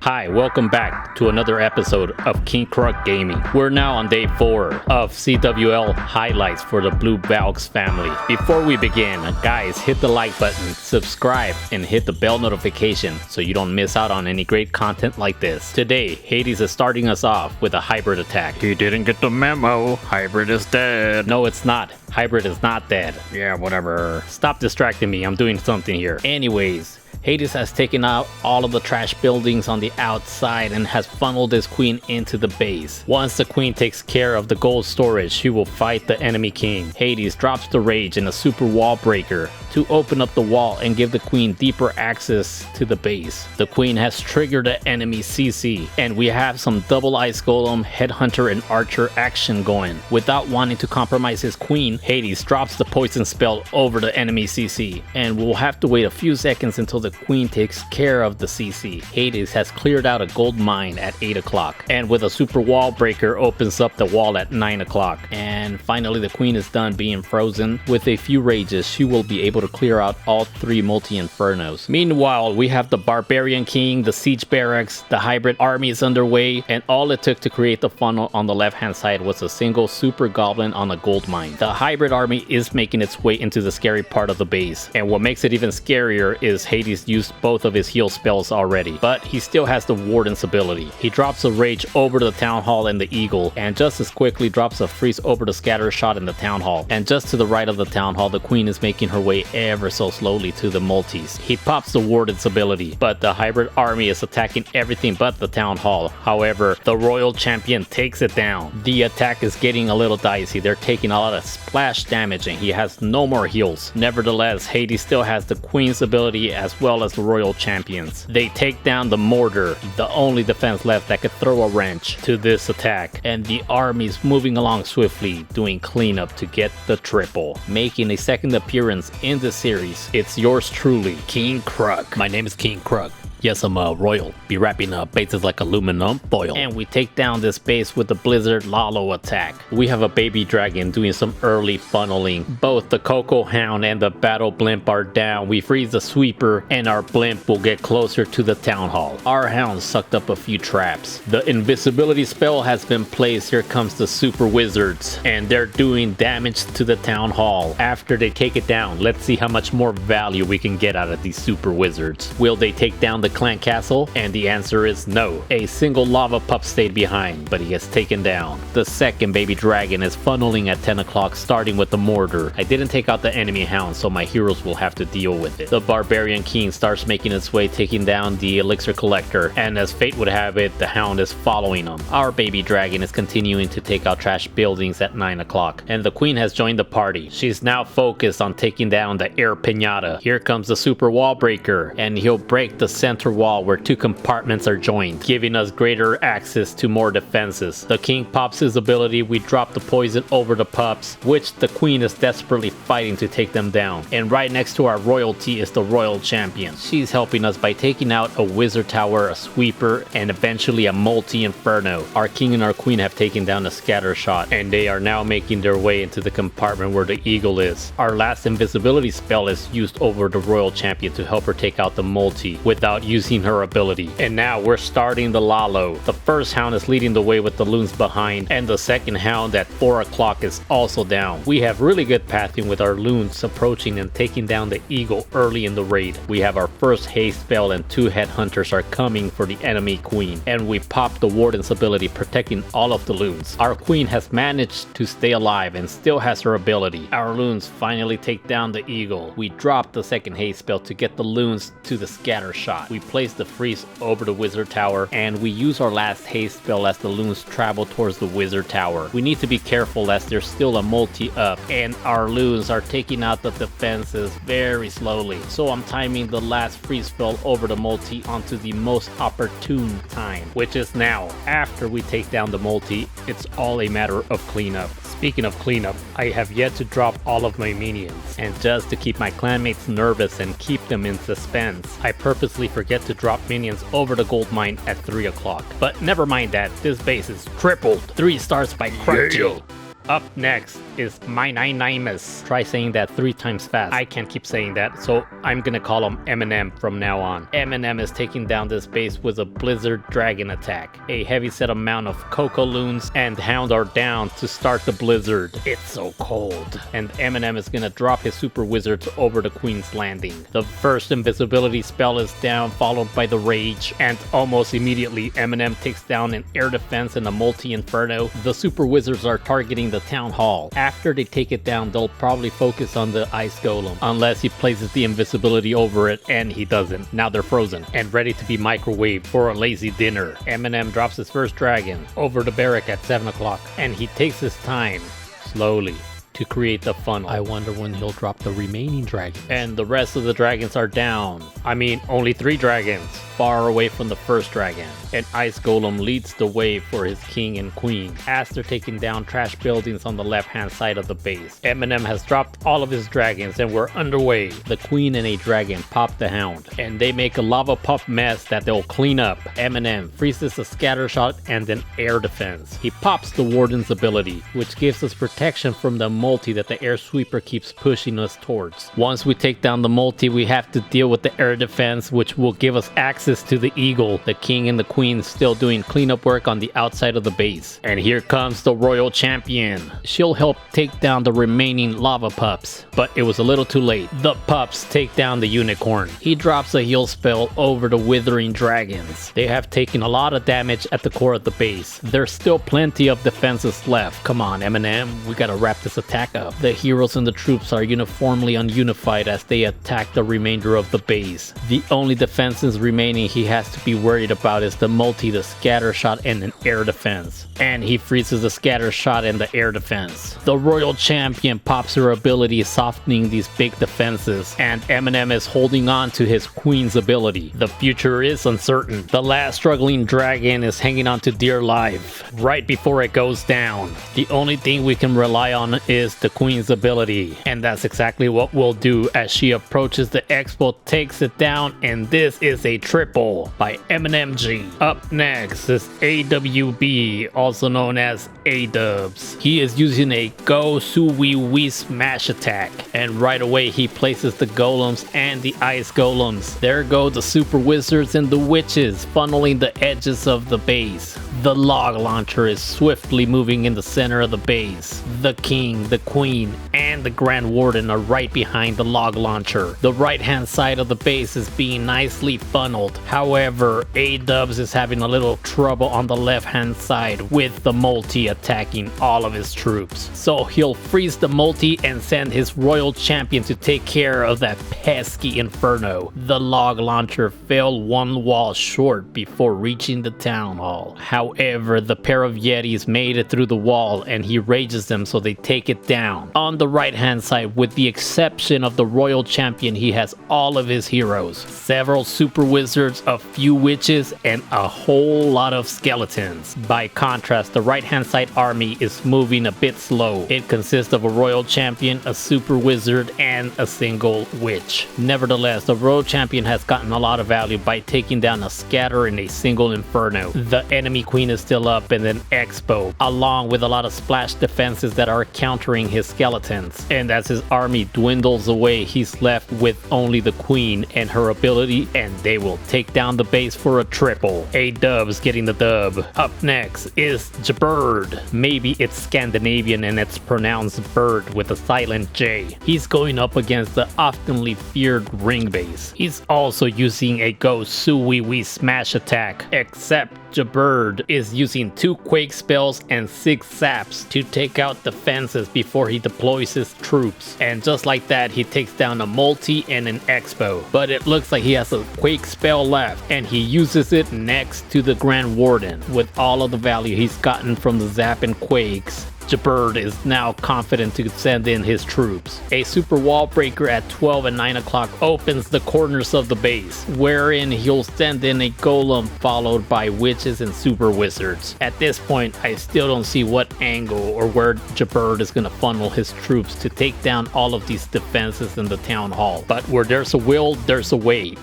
Hi, welcome back to another episode of King Kruk Gaming. We're now on day 4 of CWL highlights for the Blue Valks family. Before we begin, guys, hit the like button, subscribe, and hit the bell notification so you don't miss out on any great content like this. Today, Hades is starting us off with a hybrid attack. He didn't get the memo. Hybrid is dead. No, it's not. Hybrid is not dead. Yeah, whatever. Stop distracting me. I'm doing something here. Anyways, Hades has taken out all of the trash buildings on the outside and has funneled his queen into the base. Once the queen takes care of the gold storage, she will fight the enemy king. Hades drops the rage in a super wall breaker to open up the wall and give the queen deeper access to the base. The queen has triggered the enemy CC, and we have some double ice golem, headhunter, and archer action going. Without wanting to compromise his queen, Hades drops the poison spell over the enemy CC, and we'll have to wait a few seconds until the queen takes care of the CC. Hades has cleared out a gold mine at 8 o'clock, and with a super wall breaker opens up the wall at 9 o'clock. And finally the queen is done being frozen. With a few rages, she will be able to clear out all 3 multi-infernos. Meanwhile, we have the barbarian king, the siege barracks, the hybrid armies underway, and all it took to create the funnel on the left hand side was a single super goblin on a gold mine. The hybrid army is making its way into the scary part of the base, and what makes it even scarier is Hades used both of his heal spells already, but he still has the warden's ability. He drops a rage over the town hall and the eagle, and just as quickly drops a freeze over the scatter shot in the town hall. And just to the right of the town hall, the queen is making her way ever so slowly to the multis. He pops the warden's ability, but the hybrid army is attacking everything but the town hall. However, the royal champion takes it down. The attack is getting a little dicey. They're taking a lot of splash damage and he has no more heals. Nevertheless, Hades still has the queen's ability as well as the royal champions. They take down the mortar, the only defense left that could throw a wrench to this attack, and the army's moving along swiftly, doing cleanup to get the triple. Making a second appearance in the series, it's yours truly, King Kruk. My name is King Kruk. Yes, I'm royal. Be wrapping bases like aluminum foil. And we take down this base with the Blizzard Lalo attack. We have a baby dragon doing some early funneling. Both the Coco Hound and the Battle Blimp are down. We freeze the sweeper and our blimp will get closer to the town hall. Our hound sucked up a few traps. The invisibility spell has been placed. Here comes the super wizards, and they're doing damage to the town hall. After they take it down, let's see how much more value we can get out of these super wizards. Will they take down the clan castle? And the answer is no. A single lava pup stayed behind, but he gets taken down. The second baby dragon is funneling at 10 o'clock, starting with the mortar. I didn't take out the enemy hound, so my heroes will have to deal with it. The barbarian king starts making its way, taking down the elixir collector, and as fate would have it, the hound is following him. Our baby dragon is continuing to take out trash buildings at 9 o'clock, and the queen has joined the party. She's now focused on taking down the air pinata. Here comes the super wall breaker, and he'll break the center wall where 2 compartments are joined, giving us greater access to more defenses. The king pops his ability. We drop the poison over the pups, which the queen is desperately fighting to take them down. And right next to our royalty is the royal champion. She's helping us by taking out a wizard tower, a sweeper, and eventually a multi-inferno. Our king and our queen have taken down a scatter shot, and they are now making their way into the compartment where the eagle is. Our last invisibility spell is used over the royal champion to help her take out the multi without using her ability. And now we're starting the Lalo. The first hound is leading the way with the loons behind, and the second hound at 4 o'clock is also down. We have really good pathing with our loons approaching and taking down the eagle early in the raid. We have our first haste spell and 2 headhunters are coming for the enemy queen, and we pop the warden's ability, protecting all of the loons. Our queen has managed to stay alive and still has her ability. Our loons finally take down the eagle. We drop the second haste spell to get the loons to the scatter shot. We place the freeze over the wizard tower, and we use our last haste spell as the loons travel towards the wizard tower. We need to be careful as there's still a multi up, and our loons are taking out the defenses very slowly. So I'm timing the last freeze spell over the multi onto the most opportune time, which is now. After we take down the multi, it's all a matter of cleanup. Speaking of cleanup, I have yet to drop all of my minions, and just to keep my clanmates nervous and keep them in suspense, I purposely forget to drop minions over the gold mine at 3 o'clock. But never mind that, this base is tripled. 3 stars by Kruk. Up next is my Ninemus. Try saying that 3 times fast. I can't keep saying that, so I'm gonna call him Emem from now on. Emem is taking down this base with a Blizzard Dragon attack. A heavy set amount of Coco Loons and Hound are down to start the Blizzard. It's so cold. And Emem is gonna drop his Super Wizards over the Queen's Landing. The first invisibility spell is down, followed by the Rage, and almost immediately Emem takes down an air defense and a multi-inferno. The Super Wizards are targeting the Town Hall. After they take it down, they'll probably focus on the Ice Golem, unless he places the invisibility over it, and he doesn't. Now they're frozen and ready to be microwaved for a lazy dinner. Emem drops his first dragon over the barrack at 7 o'clock, and he takes his time, slowly, to create the funnel. I wonder when he'll drop the remaining dragons. And the rest of the dragons are down. I mean, only 3 dragons, far away from the first dragon. An Ice Golem leads the way for his king and queen, as they're taking down trash buildings on the left-hand side of the base. Emem has dropped all of his dragons and we're underway. The queen and a dragon pop the hound, and they make a lava pup mess that they'll clean up. Emem freezes a scatter shot and an air defense. He pops the warden's ability, which gives us protection from the multi that the air sweeper keeps pushing us towards. Once we take down the multi, we have to deal with the air defense, which will give us access to the eagle. The king and the queen still doing cleanup work on the outside of the base. And here comes the royal champion. She'll help take down the remaining lava pups, but it was a little too late. The pups take down the unicorn. He drops a heal spell over the withering dragons. They have taken a lot of damage at the core of the base. There's still plenty of defenses left. Come on, Emem, we gotta wrap this attack up. The heroes and the troops are uniformly ununified as they attack the remainder of the base. The only defenses remaining he has to be worried about is the multi, the scatter shot, and an air defense. And he freezes the scatter shot and the air defense. The royal champion pops her ability, softening these big defenses, and Emem is holding on to his queen's ability. The future is uncertain. The last struggling dragon is hanging on to dear life right before it goes down. The only thing we can rely on is the queen's ability, and that's exactly what we'll do as she approaches the expo, takes it down, and this is a triple by MNMG. Up next is AWB, also known as A-Dubs. He is using a Go Sui Wee Smash attack, and right away he places the golems and the ice golems. There go the super wizards and the witches, funneling the edges of the base. The log launcher is swiftly moving in the center of the base. The king, the queen, and the grand warden are right behind the log launcher. The right hand side of the base is being nicely funneled. However, A-Dubs is having a little trouble on the left hand side with the multi attacking all of his troops. So he'll freeze the multi and send his royal champion to take care of that pesky inferno. The log launcher fell one wall short before reaching the town hall. However, the pair of yetis made it through the wall and he rages them so they take it down. On the right hand side, with the exception of the royal champion, he has all of his heroes, several super wizards, a few witches, and a whole lot of skeletons. By contrast, the right hand side army is moving a bit slow. It consists of a royal champion, a super wizard, and a single witch. Nevertheless, the royal champion has gotten a lot of value by taking down a scatter and a single inferno. The enemy queen is still up and an expo, along with a lot of splash defenses that are countering his skeletons. And as his army dwindles away, he's left with only the queen and her ability, and they will take down the base for a triple. A-Dubs getting the dub. Up next is Jabird. Maybe it's Scandinavian and it's pronounced bird with a silent J. He's going up against the oftenly feared ring base. He's also using a Go Sui Wee Smash attack, except Jabird is using 2 quake spells and 6 saps to take out defenses before he deploys his troops. And just like that, he takes down a multi and an expo. But it looks like he has a quake spell left, and he uses it next to the Grand Warden. With all of the value he's gotten from the zap and quakes, Jabird is now confident to send in his troops. A super wall breaker at 12 and 9 o'clock opens the corners of the base, wherein he'll send in a golem followed by witches and super wizards. At this point, I still don't see what angle or where Jabird is going to funnel his troops to take down all of these defenses in the town hall. But where there's a will, there's a way.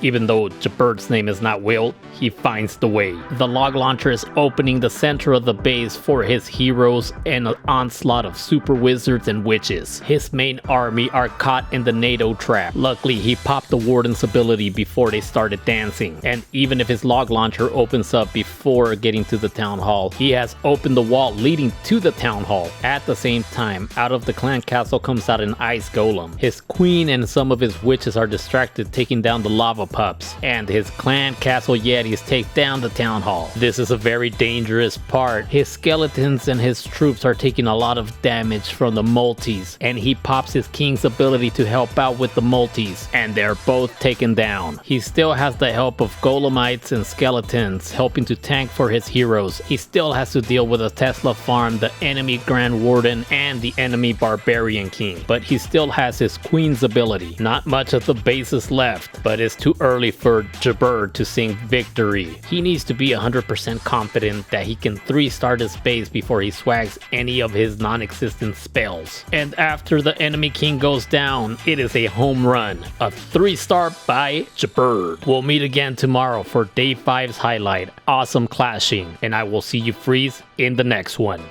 Even though Jabert's name is not Will, he finds the way. The log launcher is opening the center of the base for his heroes and an onslaught of super wizards and witches. His main army are caught in the NATO trap. Luckily, he popped the warden's ability before they started dancing. And even if his log launcher opens up before getting to the town hall, he has opened the wall leading to the town hall. At the same time, out of the clan castle comes out an ice golem. His queen and some of his witches are distracted taking down the lava pups, and his clan castle yetis take down the town hall. This is a very dangerous part. His skeletons and his troops are taking a lot of damage from the multis, and he pops his king's ability to help out with the multis, and they're both taken down. He still has the help of golemites and skeletons helping to tank for his heroes. He still has to deal with a Tesla farm, the enemy Grand Warden, and the enemy Barbarian King, but he still has his queen's ability. Not much of the base is left, but it's too early for Jabert to sing victory. He needs to be 100% confident that he can 3-star this base before he swags any of his non-existent spells. And after the enemy king goes down, it is a home run. A 3-star by Jabert. We'll meet again tomorrow for day 5's highlight. Awesome clashing, and I will see you freeze in the next one.